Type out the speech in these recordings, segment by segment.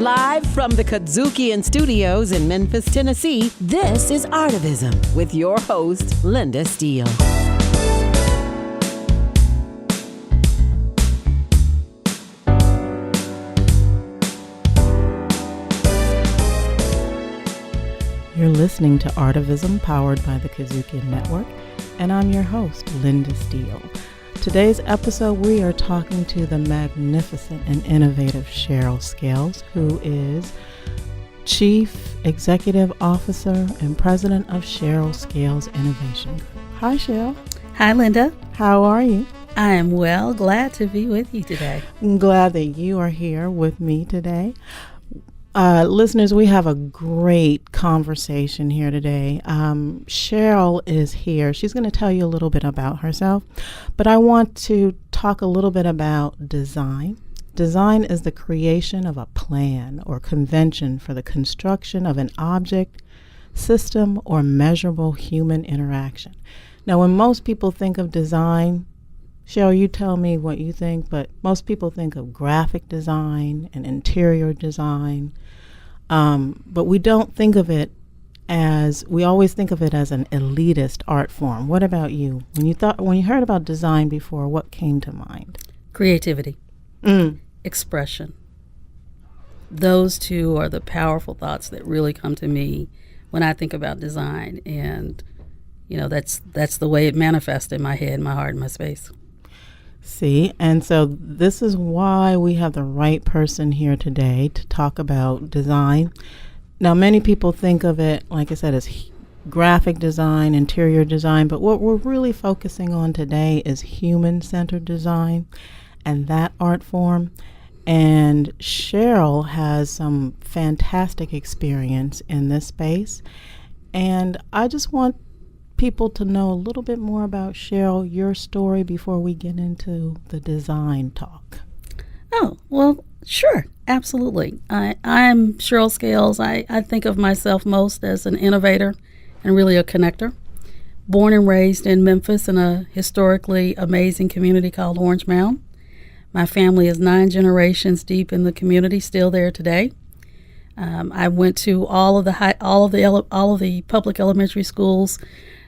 Live from the KUDZUKIAN studios in Memphis, Tennessee, this is ARTIVISM with your host, Linda Steele. You're listening to ARTIVISM, powered by the KUDZUKIAN Network, and I'm your host, Linda Steele. Today's episode, we are talking to the magnificent and innovative Cheryl Scales, who is Chief Executive Officer and President of Cheryl Scales Innovation Group. Hi, Cheryl. Hi, Linda. How are you? I am well. Glad to be with you today. I'm glad that you are here with me today. Listeners, we have a great conversation here today. Cheryl is here. She's going to tell you a little bit about herself, but I want to talk a little bit about design. Design is the creation of a plan or convention for the construction of an object, system, or measurable human interaction. Now, when most people think of design, Cheryl, you tell me what you think, but most people think of graphic design and interior design, but we don't think of it we always think of it as an elitist art form. What about you? When you heard about design before, what came to mind? Creativity, expression. Those two are the powerful thoughts that really come to me when I think about design, and that's the way it manifests in my head, my heart, and my space. See, and so this is why we have the right person here today to talk about design. Now, many people think of it, like I said, as graphic design, interior design, but what we're really focusing on today is human-centered design and that art form. And Cheryl has some fantastic experience in this space. And I just want people to know a little bit more about Cheryl, your story, before we get into the design talk. Oh, well, sure. Absolutely. I'm Cheryl Scales. I think of myself most as an innovator and really a connector. Born and raised in Memphis in a historically amazing community called Orange Mound. My family is 9 generations deep in the community, still there today. I went to all of the public elementary schools,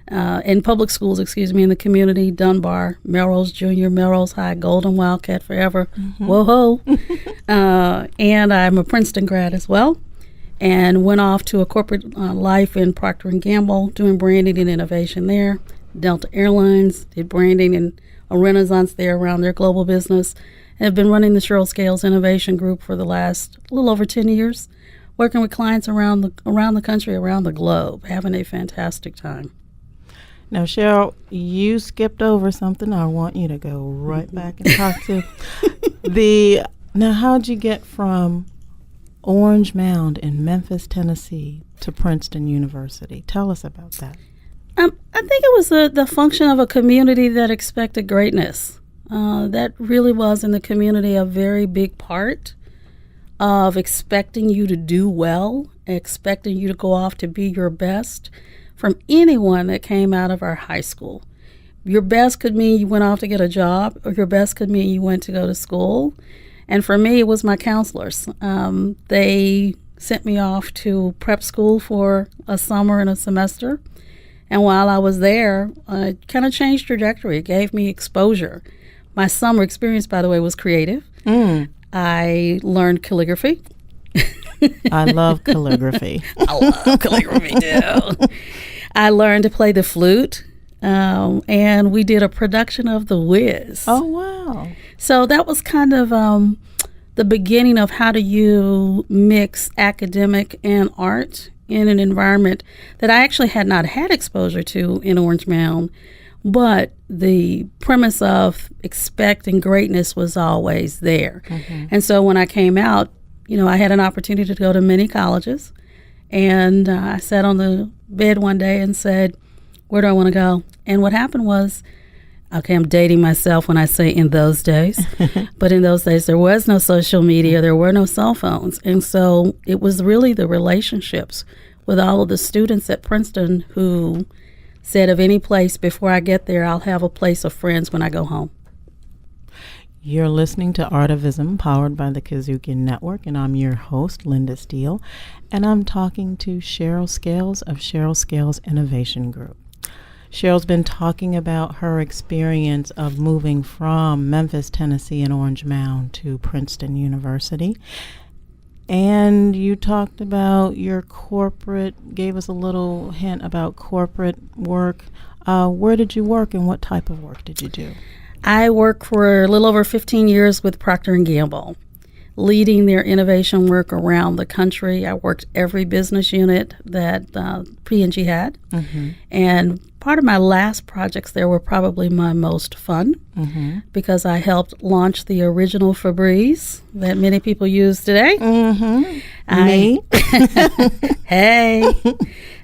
in public schools, in the community: Dunbar, Melrose Junior, Melrose High, Golden Wildcat forever. Whoa-ho. And I'm a Princeton grad as well, and went off to a corporate life in Procter & Gamble, doing branding and innovation there. Delta Airlines, did branding and a renaissance there around their global business. And have been running the Cheryl Scales Innovation Group for the last little over 10 years, working with clients around the country, around the globe, having a fantastic time. Now, Cheryl, you skipped over something I want you to go right back and talk to. Now, how'd you get from Orange Mound in Memphis, Tennessee to Princeton University? Tell us about that. I think it was the function of a community that expected greatness. That really was in the community a very big part of expecting you to do well, expecting you to go off to be your best. From anyone that came out of our high school. Your best could mean you went off to get a job, or your best could mean you went to go to school. And for me, it was my counselors. They sent me off to prep school for a summer and a semester. And while I was there, it kind of changed trajectory. It gave me exposure. My summer experience, by the way, was creative. I learned calligraphy. I love calligraphy. I love calligraphy too. I learned to play the flute, and we did a production of The Wiz. Oh, wow. So that was kind of the beginning of how do you mix academic and art in an environment that I actually had not had exposure to in Orange Mound, but the premise of expecting greatness was always there. And so when I came out, I had an opportunity to go to many colleges, and I sat on the bed one day and said, where do I want to go? And what happened was, okay, I'm dating myself when I say in those days, but in those days there was no social media, there were no cell phones. And so it was really the relationships with all of the students at Princeton who said, of any place before I get there, I'll have a place of friends when I go home. You're listening to ARTIVISM, powered by the KUDZUKIAN Network, and I'm your host, Linda Steele, and I'm talking to Cheryl Scales of Cheryl Scales Innovation Group. Cheryl's been talking about her experience of moving from Memphis, Tennessee, and Orange Mound to Princeton University. And you talked about your gave us a little hint about corporate work. Where did you work and what type of work did you do? I worked for a little over 15 years with Procter & Gamble, leading their innovation work around the country. I worked every business unit that P&G had. Mm-hmm. And part of my last projects there were probably my most fun because I helped launch the original Febreze that many people use today. Mm-hmm. Me? Hey.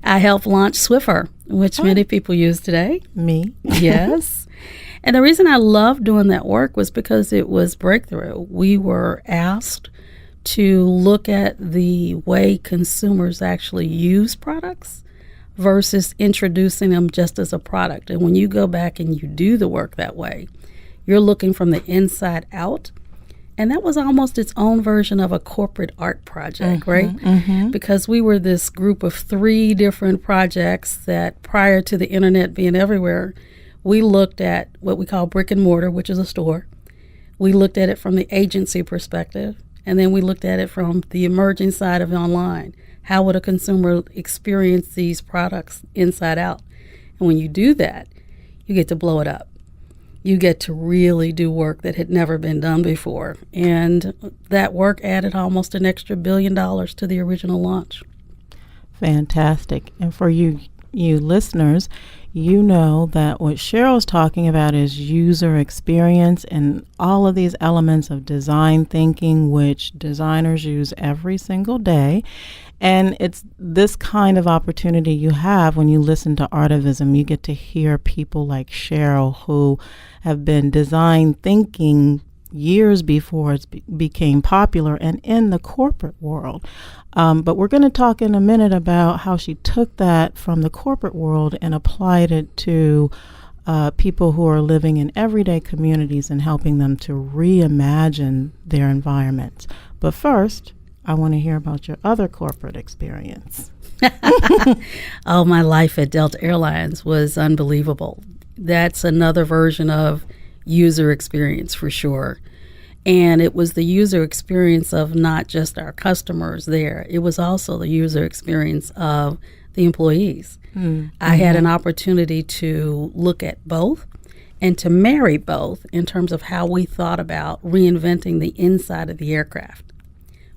I helped launch Swiffer, which many people use today. Me? Yes. And the reason I loved doing that work was because it was breakthrough. We were asked to look at the way consumers actually use products versus introducing them just as a product. And when you go back and you do the work that way, you're looking from the inside out. And that was almost its own version of a corporate art project, right? Mm-hmm. Because we were this group of 3 different projects that prior to the internet being everywhere, we looked at what we call brick and mortar, which is a store. We looked at it from the agency perspective, and then we looked at it from the emerging side of online. How would a consumer experience these products inside out? And when you do that, you get to blow it up. You get to really do work that had never been done before. And that work added almost an extra $1 billion to the original launch. Fantastic. And for you listeners, you know that what Cheryl's talking about is user experience and all of these elements of design thinking, which designers use every single day. And it's this kind of opportunity you have when you listen to ARTIVISM. You get to hear people like Cheryl who have been design thinking years before it became popular and in the corporate world. But we're going to talk in a minute about how she took that from the corporate world and applied it to people who are living in everyday communities and helping them to reimagine their environments. But first, I want to hear about your other corporate experience. Oh, my life at Delta Airlines was unbelievable. That's another version of user experience for sure. And it was the user experience of not just our customers there. It was also the user experience of the employees. Mm-hmm. I had an opportunity to look at both and to marry both in terms of how we thought about reinventing the inside of the aircraft.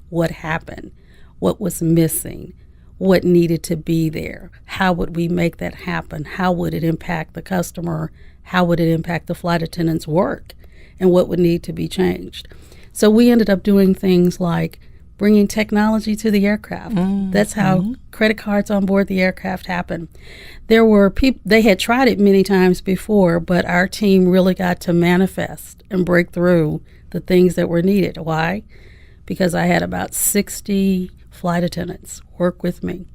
What happened? What was missing? What needed to be there? How would we make that happen? How would it impact the customer? How would it impact the flight attendant's work? And what would need to be changed? So we ended up doing things like bringing technology to the aircraft. Mm-hmm. That's how credit cards on board the aircraft happened. There were people, they had tried it many times before, but our team really got to manifest and break through the things that were needed. Why? Because I had about 60 flight attendants work with me.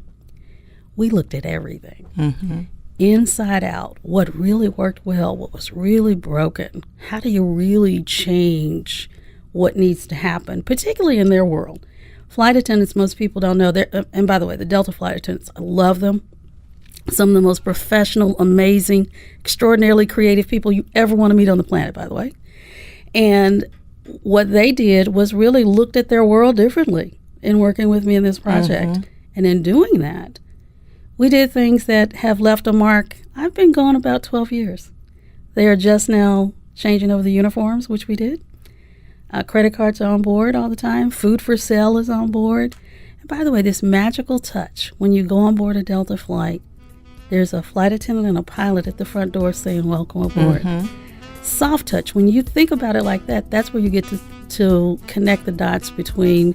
We looked at everything. Inside out, what really worked well, what was really broken. How do you really change what needs to happen, particularly in their world? Flight attendants, most people don't know. And by the way, the Delta flight attendants, I love them. Some of the most professional, amazing, extraordinarily creative people you ever want to meet on the planet, by the way. And what they did was really looked at their world differently in working with me in this project. And in doing that, we did things that have left a mark. I've been gone about 12 years. They are just now changing over the uniforms, which we did. Credit cards are on board all the time. Food for sale is on board. And by the way, this magical touch, when you go on board a Delta flight, there's a flight attendant and a pilot at the front door saying, "Welcome aboard." Soft touch, when you think about it like that, that's where you get to connect the dots between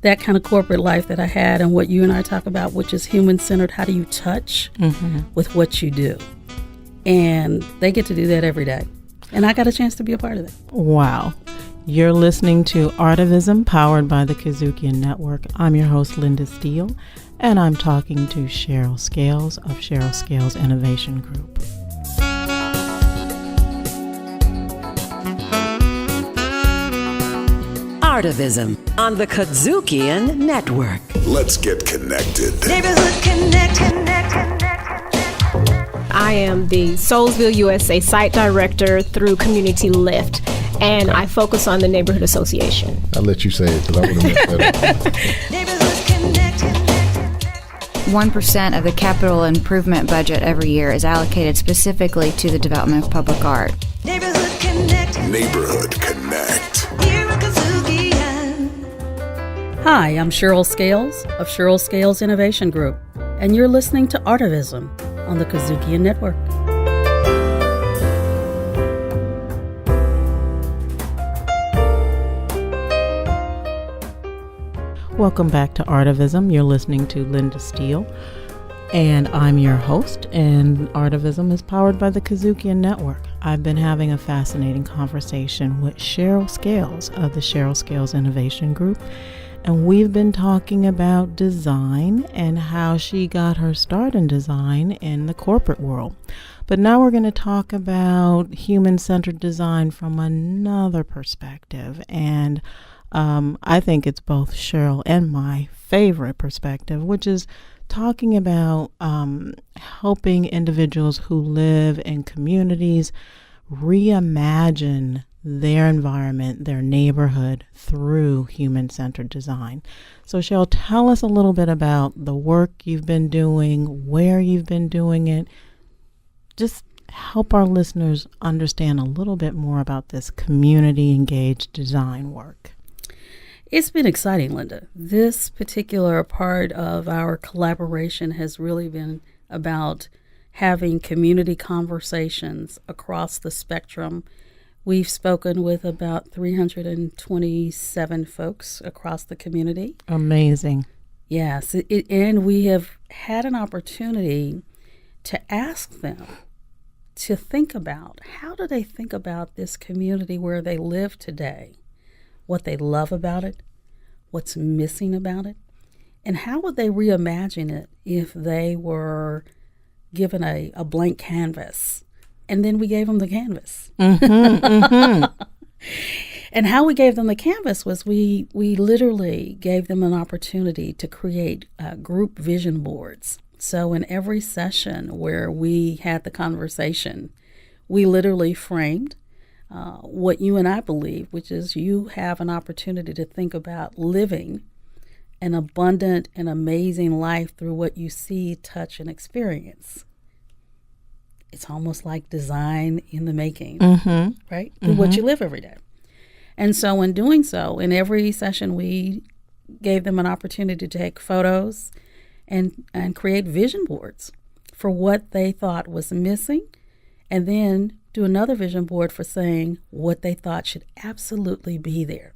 that kind of corporate life that I had and what you and I talk about, which is human-centered. How do you touch with what you do? And they get to do that every day. And I got a chance to be a part of that. Wow. You're listening to ARTIVISM, powered by the KUDZUKIAN Network. I'm your host, Linda Steele, and I'm talking to Cheryl Scales of Cheryl Scales Innovation Group. ARTIVISM on the KUDZUKIAN Network. Let's get connected. Neighborhood Connect. I am the Soulsville, USA site director through Community Lift, and I focus on the neighborhood association. I'll let you say it because I would have messed that up. Neighborhood Connect. 1% of the capital improvement budget every year is allocated specifically to the development of public art. Neighborhood Connect. Neighborhood Connect. Here at KUDZUKIAN. Hi, I'm Cheryl Scales of Cheryl Scales Innovation Group, and you're listening to ARTIVISM on the KUDZUKIAN Network. Welcome back to ARTIVISM. You're listening to Linda Steele, and I'm your host, and ARTIVISM is powered by the KUDZUKIAN Network. I've been having a fascinating conversation with Cheryl Scales of the Cheryl Scales Innovation Group, and we've been talking about design and how she got her start in design in the corporate world. But now we're going to talk about human-centered design from another perspective, and I think it's both Cheryl and my favorite perspective, which is talking about helping individuals who live in communities reimagine their environment, their neighborhood through human-centered design. So Cheryl, tell us a little bit about the work you've been doing, where you've been doing it. Just help our listeners understand a little bit more about this community-engaged design work. It's been exciting, Linda. This particular part of our collaboration has really been about having community conversations across the spectrum. We've spoken with about 327 folks across the community. Amazing. Yes, and we have had an opportunity to ask them to think about how do they think about this community where they live today, what they love about it, what's missing about it, and how would they reimagine it if they were given a blank canvas, and then we gave them the canvas. And how we gave them the canvas was we literally gave them an opportunity to create group vision boards. So in every session where we had the conversation, we literally framed what you and I believe, which is you have an opportunity to think about living an abundant and amazing life through what you see, touch, and experience. It's almost like design in the making, right? Through what you live every day. And so in doing so, in every session, we gave them an opportunity to take photos and create vision boards for what they thought was missing, and then do another vision board for saying what they thought should absolutely be there.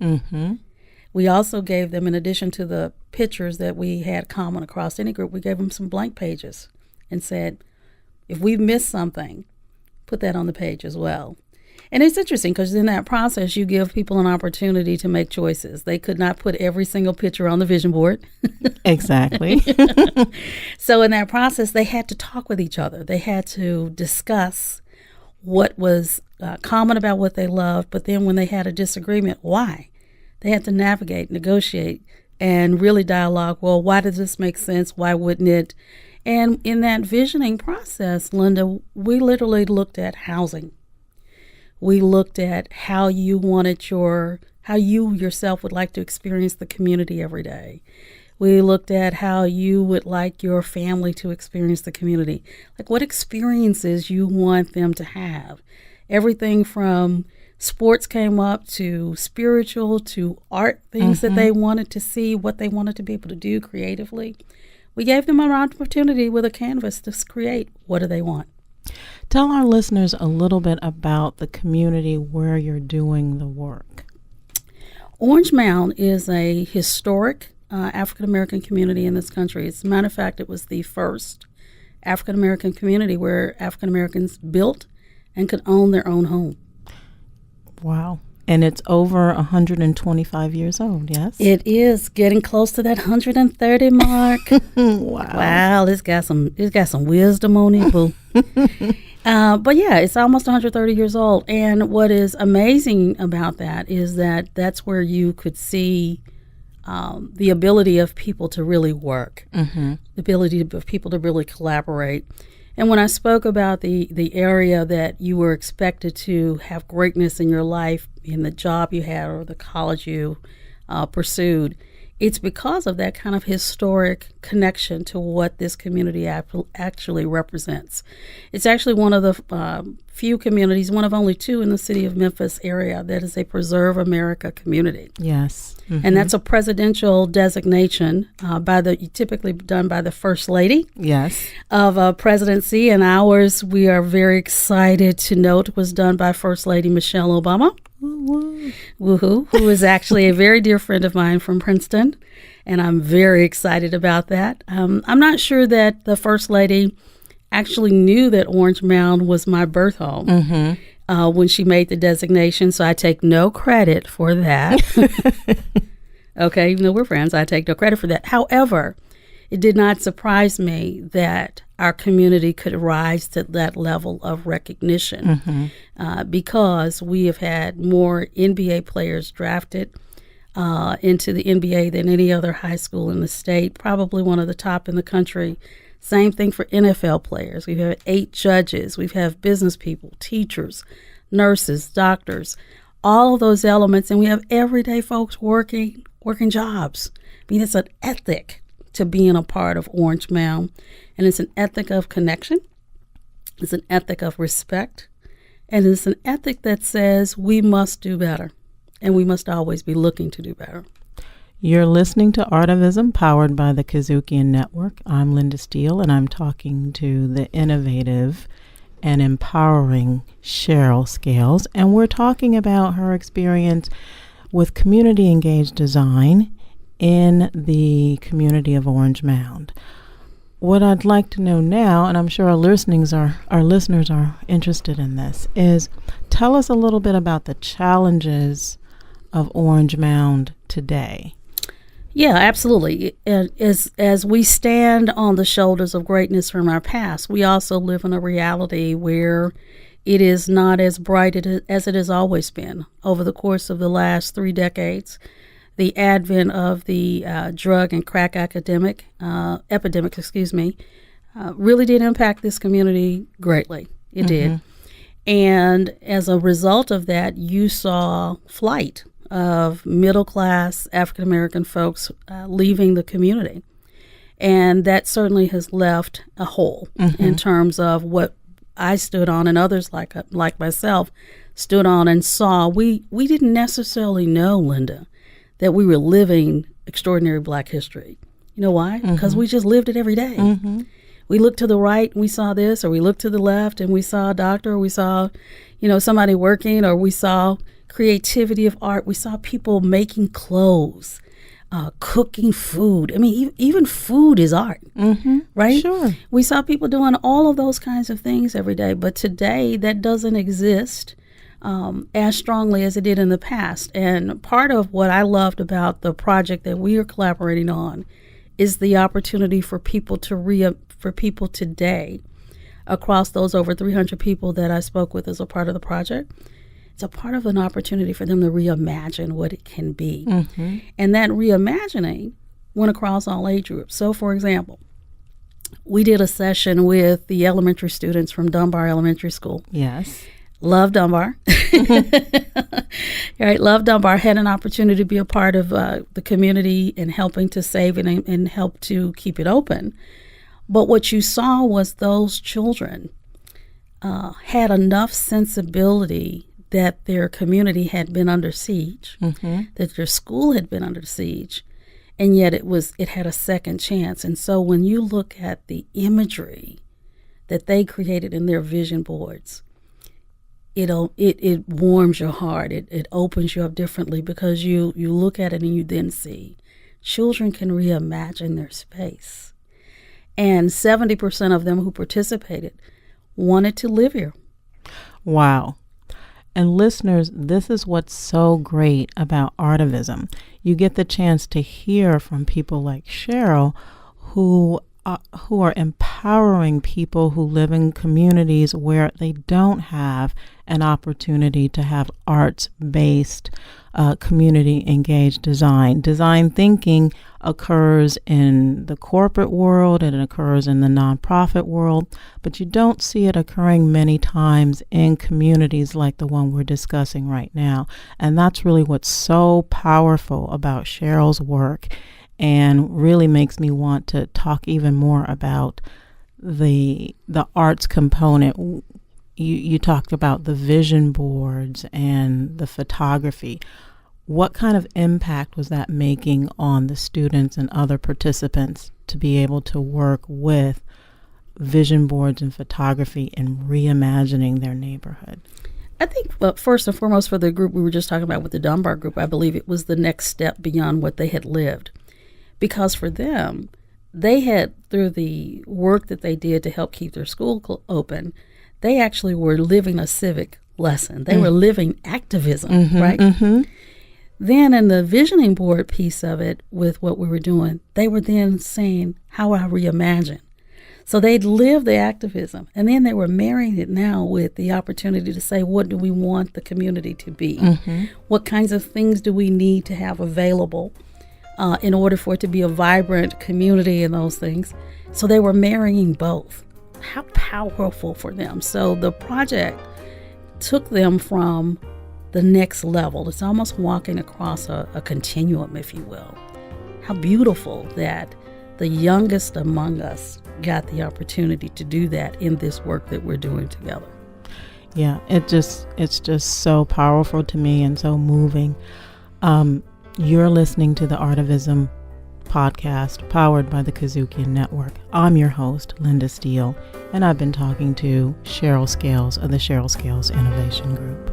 We also gave them, in addition to the pictures that we had common across any group, we gave them some blank pages and said, if we've missed something, put that on the page as well. And it's interesting because in that process, you give people an opportunity to make choices. They could not put every single picture on the vision board. Exactly. So in that process, they had to talk with each other. They had to discuss what was common about what they loved, but then when they had a disagreement, why? They had to navigate, negotiate, and really dialogue, well, why does this make sense? Why wouldn't it? And in that visioning process, Linda, we literally looked at housing. We looked at how you yourself would like to experience the community every day. We looked at how you would like your family to experience the community, like what experiences you want them to have. Everything from sports came up to spiritual to art, things that they wanted to see, what they wanted to be able to do creatively. We gave them an opportunity with a canvas to create what do they want. Tell our listeners a little bit about the community where you're doing the work. Orange Mound is a historic African-American community in this country. As a matter of fact, it was the first African-American community where African-Americans built and could own their own home. Wow. And it's over 125 years old, yes? It is getting close to that 130 mark. Wow. Wow, it's got some wisdom on it, boo. But yeah, it's almost 130 years old. And what is amazing about that is that that's where you could see the ability of people to really work, the ability of people to really collaborate. And when I spoke about the area that you were expected to have greatness in your life, in the job you had or the college you pursued, it's because of that kind of historic connection to what this community actually represents. It's actually one of the few communities, one of only two in the city of Memphis area, that is a Preserve America community. Yes. And that's a presidential designation typically done by the First Lady Yes. of a presidency. And ours, we are very excited to note, was done by First Lady Michelle Obama. Woohoo, who is actually a very dear friend of mine from Princeton, and I'm very excited about that. I'm not sure that the First Lady actually knew that Orange Mound was my birth home when she made the designation, so I take no credit for that. Okay, even though we're friends, I take no credit for that. However, it did not surprise me that our community could rise to that level of recognition because we have had more NBA players drafted into the NBA than any other high school in the state, probably one of the top in the country. Same thing for NFL players. We've had 8 judges. We've had business people, teachers, nurses, doctors, all of those elements. And we have everyday folks working jobs. I mean, it's an ethic to being a part of Orange Mound. And it's an ethic of connection. It's an ethic of respect. And it's an ethic that says we must do better. And we must always be looking to do better. You're listening to ARTIVISM, powered by the KUDZUKIAN Network. I'm Linda Steele, and I'm talking to the innovative and empowering Cheryl Scales. And we're talking about her experience with community-engaged design in the community of Orange Mound. What I'd like to know now, and I'm sure our listeners are interested in this, is tell us a little bit about the challenges of Orange Mound today. Yeah, absolutely. As we stand on the shoulders of greatness from our past, we also live in a reality where it is not as bright as it has always been. Over the course of the last 3 decades, the advent of the drug and crack epidemic, really did impact this community greatly. It did. And as a result of that, you saw flight of middle-class African-American folks leaving the community. And that certainly has left a hole in terms of what I stood on and others like myself stood on and saw. We didn't necessarily know, Linda, that we were living extraordinary Black history. You know why? Because we just lived it every day. We looked to the right and we saw this, or we looked to the left and we saw a doctor, or we saw, somebody working, or we saw creativity of art. We saw people making clothes, cooking food. I mean, even food is art, right? Sure. We saw people doing all of those kinds of things every day. But today, that doesn't exist as strongly as it did in the past. And part of what I loved about the project that we are collaborating on is the opportunity for people today, across those over 300 people that I spoke with as a part of the project. It's a part of an opportunity for them to reimagine what it can be. And that reimagining went across all age groups. So, for example, we did a session with the elementary students from Dunbar Elementary School. Yes. Love Dunbar. Right, Love Dunbar had an opportunity to be a part of the community and helping to save it and help to keep it open. But what you saw was those children had enough sensibility that their community had been under siege, that their school had been under siege, and yet it had a second chance. And so when you look at the imagery that they created in their vision boards, it warms your heart. It opens you up differently because you look at it and you then see children can reimagine their space. And 70% of them who participated wanted to live here. Wow. And listeners, this is what's so great about ARTIVISM. You get the chance to hear from people like Cheryl who are empowered empowering people who live in communities where they don't have an opportunity to have arts-based community-engaged design. Design thinking occurs in the corporate world and it occurs in the nonprofit world, but you don't see it occurring many times in communities like the one we're discussing right now. And that's really what's so powerful about Cheryl's work and really makes me want to talk even more about the arts component. You talked about the vision boards and the photography. What kind of impact was that making on the students and other participants to be able to work with vision boards and photography and reimagining their neighborhood? I think, first and foremost, for the group we were just talking about with the Dunbar group, I believe it was the next step beyond what they had lived. Because for them, they had, through the work that they did to help keep their school open, they actually were living a civic lesson. They were living activism, right? Mm-hmm. Then in the visioning board piece of it, with what we were doing, they were then saying, how would I reimagine? So they'd lived the activism, and then they were marrying it now with the opportunity to say, what do we want the community to be? Mm-hmm. What kinds of things do we need to have available in order for it to be a vibrant community and those things? So they were marrying both. How powerful for them. So the project took them from the next level. It's almost walking across a continuum, if you will. How beautiful that the youngest among us got the opportunity to do that in this work that we're doing together. Yeah, it's just so powerful to me and so moving. You're listening to the Artivism podcast powered by the KUDZUKIAN Network. I'm your host, Linda Steele, and I've been talking to Cheryl Scales of the Cheryl Scales Innovation Group.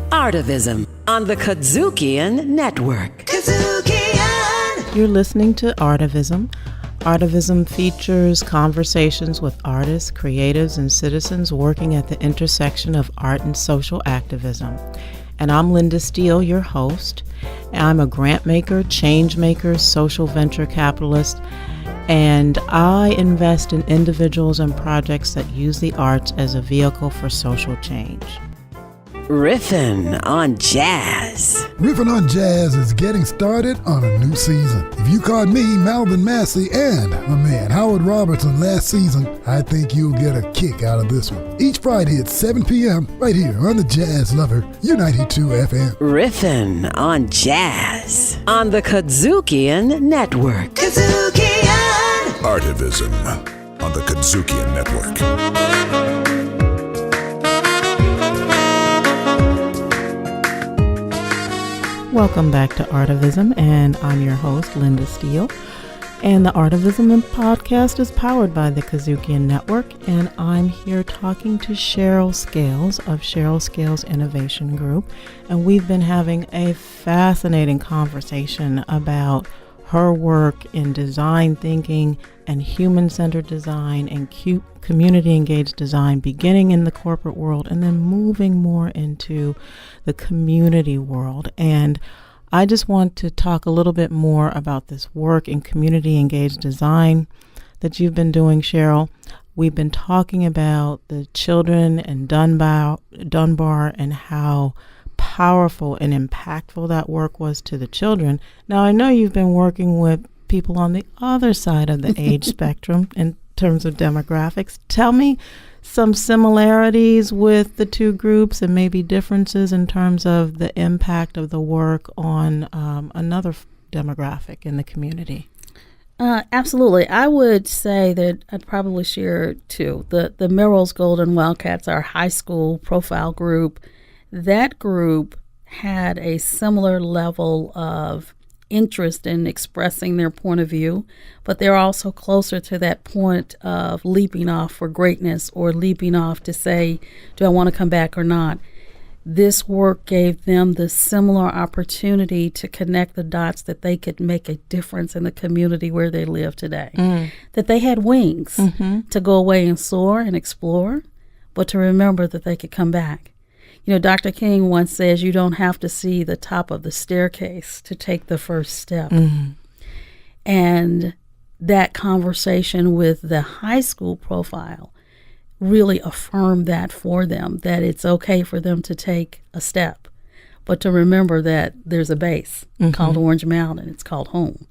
Artivism on the KUDZUKIAN Network. KUDZUKIAN. You're listening to Artivism. Artivism features conversations with artists, creatives, and citizens working at the intersection of art and social activism. And I'm Linda Steele, your host. I'm a grant maker, change maker, social venture capitalist, and I invest in individuals and projects that use the arts as a vehicle for social change. Riffin' on Jazz. Riffin' on Jazz is getting started on a new season. If you caught me, Malvin Massey, and my man Howard Robertson last season, I think you'll get a kick out of this one. Each Friday at 7 p.m. right here on the Jazz Lover, U92 FM. Riffin' on Jazz on the KUDZUKIAN Network. KUDZUKIAN. Artivism on the KUDZUKIAN Network. Welcome back to Artivism, and I'm your host, Linda Steele. And the Artivism podcast is powered by the KUDZUKIAN Network, and I'm here talking to Cheryl Scales of Cheryl Scales Innovation Group. And we've been having a fascinating conversation about her work in design thinking and human-centered design and community-engaged design, beginning in the corporate world and then moving more into the community world. And I just want to talk a little bit more about this work in community-engaged design that you've been doing, Cheryl. We've been talking about the children and Dunbar and how powerful and impactful that work was to the children. Now, I know you've been working with people on the other side of the age spectrum in terms of demographics. Tell me some similarities with the two groups and maybe differences in terms of the impact of the work on another demographic in the community. Absolutely. I would say that I'd probably share two. The Melrose Golden Wildcats, our high school profile group, that group had a similar level of interest in expressing their point of view, but they're also closer to that point of leaping off for greatness or leaping off to say, do I want to come back or not? This work gave them the similar opportunity to connect the dots that they could make a difference in the community where they live today. That they had wings to go away and soar and explore, but to remember that they could come back. You know, Dr. King once says you don't have to see the top of the staircase to take the first step. Mm-hmm. And that conversation with the high school profile really affirmed that for them, that it's okay for them to take a step, but to remember that there's a base called Orange Mound and it's called home,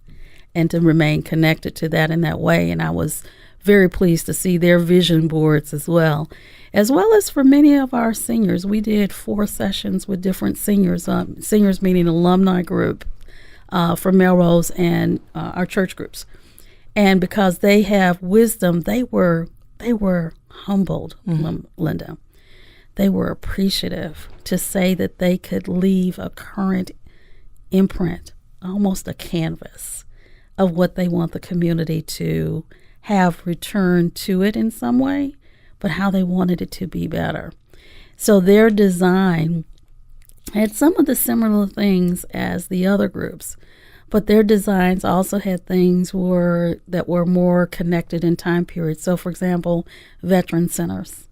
and to remain connected to that in that way. And I was very pleased to see their vision boards as well as for many of our seniors. We did 4 sessions with different seniors, seniors meaning alumni group from Melrose and our church groups. And because they have wisdom, they were humbled, Linda. They were appreciative to say that they could leave a current imprint, almost a canvas of what they want the community to have returned to it in some way, but how they wanted it to be better. So their design had some of the similar things as the other groups, but their designs also had things that were more connected in time periods. So, for example, veteran centers.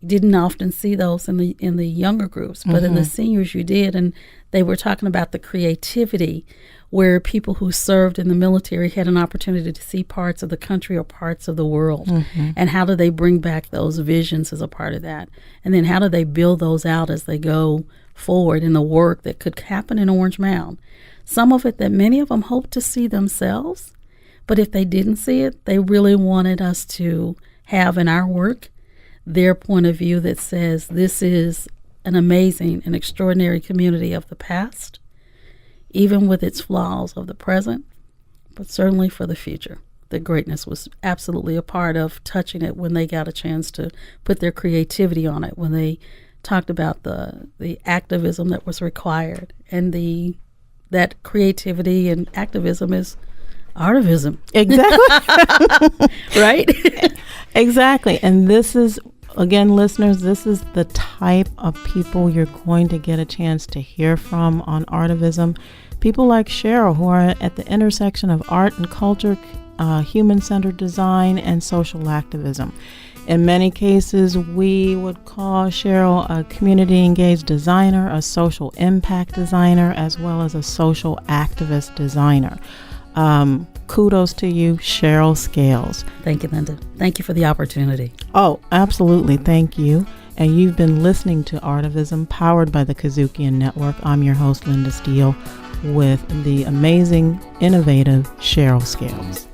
You didn't often see those in the younger groups, but in the seniors you did, and they were talking about the creativity where people who served in the military had an opportunity to see parts of the country or parts of the world, and how do they bring back those visions as a part of that, and then how do they build those out as they go forward in the work that could happen in Orange Mound. Some of it that many of them hoped to see themselves, but if they didn't see it, they really wanted us to have in our work their point of view that says this is an amazing and extraordinary community of the past, even with its flaws of the present, but certainly for the future. The greatness was absolutely a part of touching it when they got a chance to put their creativity on it, when they talked about the activism that was required, and that creativity and activism is artivism. Exactly. Right? Exactly. And this is, again, listeners, this is the type of people you're going to get a chance to hear from on Artivism. People like Cheryl, who are at the intersection of art and culture, human-centered design, and social activism. In many cases, we would call Cheryl a community-engaged designer, a social impact designer, as well as a social activist designer. Kudos to you, Cheryl Scales. Thank you, Linda. Thank you for the opportunity. Oh, absolutely. Thank you. And you've been listening to Artivism, powered by the KUDZUKIAN Network. I'm your host, Linda Steele, with the amazing, innovative Cheryl Scales.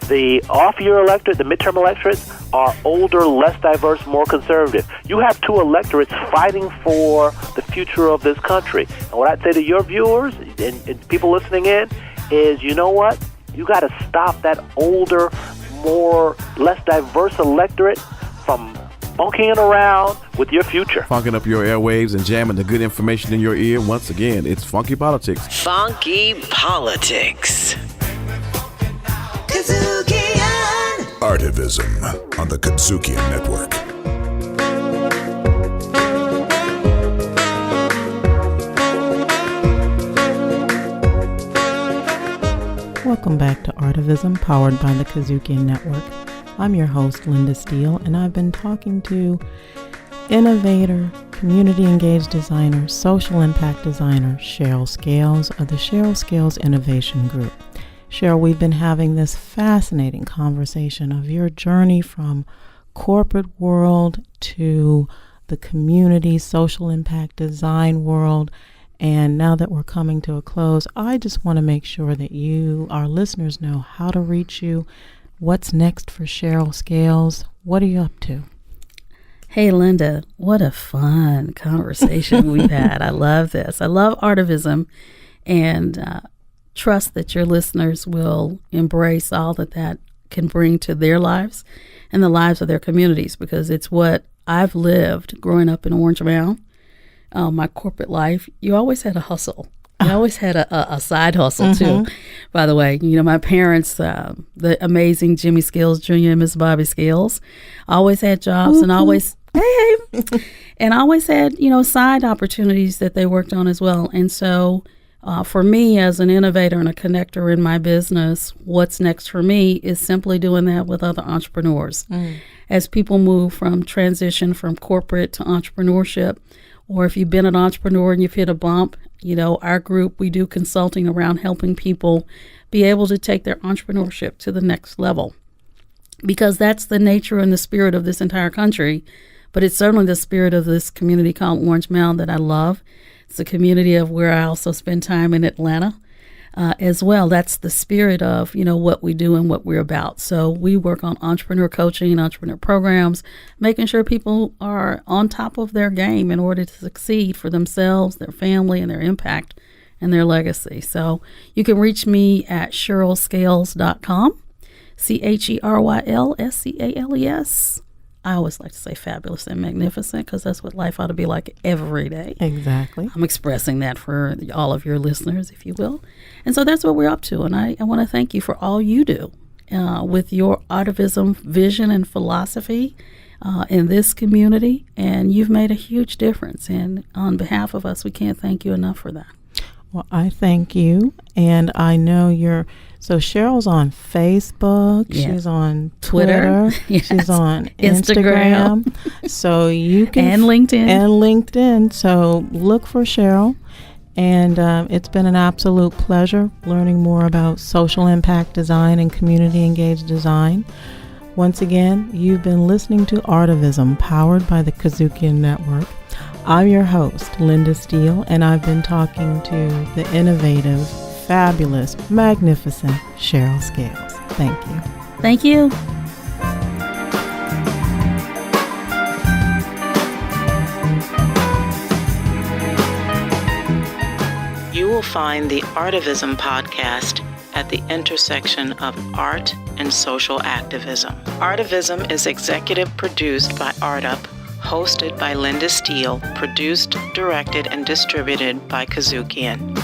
The off-year electorate, the midterm electorates, are older, less diverse, more conservative. You have 2 electorates fighting for the future of this country. And what I'd say to your viewers and people listening in is, you know what? You got to stop that older, less diverse electorate from funking around with your future. Funking up your airwaves and jamming the good information in your ear. Once again, it's Funky Politics. Funky Politics. Artivism on the KUDZUKIAN Network. Welcome back to Artivism, powered by the KUDZUKIAN Network. I'm your host, Linda Steele, and I've been talking to innovator, community-engaged designer, social impact designer, Cheryl Scales of the Cheryl Scales Innovation Group. Cheryl, we've been having this fascinating conversation of your journey from corporate world to the community, social impact design world. And now that we're coming to a close, I just want to make sure that our listeners know how to reach you. What's next for Cheryl Scales? What are you up to? Hey, Linda, what a fun conversation we've had. I love this. I love Artivism, and trust that your listeners will embrace all that can bring to their lives and the lives of their communities, because it's what I've lived growing up in Orange Mound. My corporate life, you always had a hustle. You always had a side hustle, too. By the way, my parents, the amazing Jimmy Scales Jr. and Miss Bobby Scales, always had jobs and always, and always had, side opportunities that they worked on as well. And so For me, as an innovator and a connector in my business, what's next for me is simply doing that with other entrepreneurs. As people move from transition from corporate to entrepreneurship, or if you've been an entrepreneur and you've hit a bump, our group, we do consulting around helping people be able to take their entrepreneurship to the next level. Because that's the nature and the spirit of this entire country, but it's certainly the spirit of this community called Orange Mound that I love. It's a community of where I also spend time in Atlanta as well. That's the spirit of, what we do and what we're about. So we work on entrepreneur coaching, entrepreneur programs, making sure people are on top of their game in order to succeed for themselves, their family, and their impact and their legacy. So you can reach me at CherylScales.com, CherylScales. I always like to say fabulous and magnificent because that's what life ought to be like every day. Exactly. I'm expressing that for all of your listeners, if you will. And so that's what we're up to. And I want to thank you for all you do with your ARTIVISM vision and philosophy in this community. And you've made a huge difference. And on behalf of us, we can't thank you enough for that. Well, I thank you. And I know so Cheryl's on Facebook. Yes. She's on Twitter. Yes. She's on Instagram. So you can. And LinkedIn. So look for Cheryl. And it's been an absolute pleasure learning more about social impact design and community engaged design. Once again, you've been listening to ARTIVISM, powered by the KUDZUKIAN Network. I'm your host, Linda Steele, and I've been talking to the innovative, fabulous, magnificent Cheryl Scales. Thank you. Thank you. You will find the ARTIVISM podcast at the intersection of art and social activism. ARTIVISM is executive produced by ArtUp, hosted by Linda Steele, produced, directed, and distributed by KUDZUKIAN.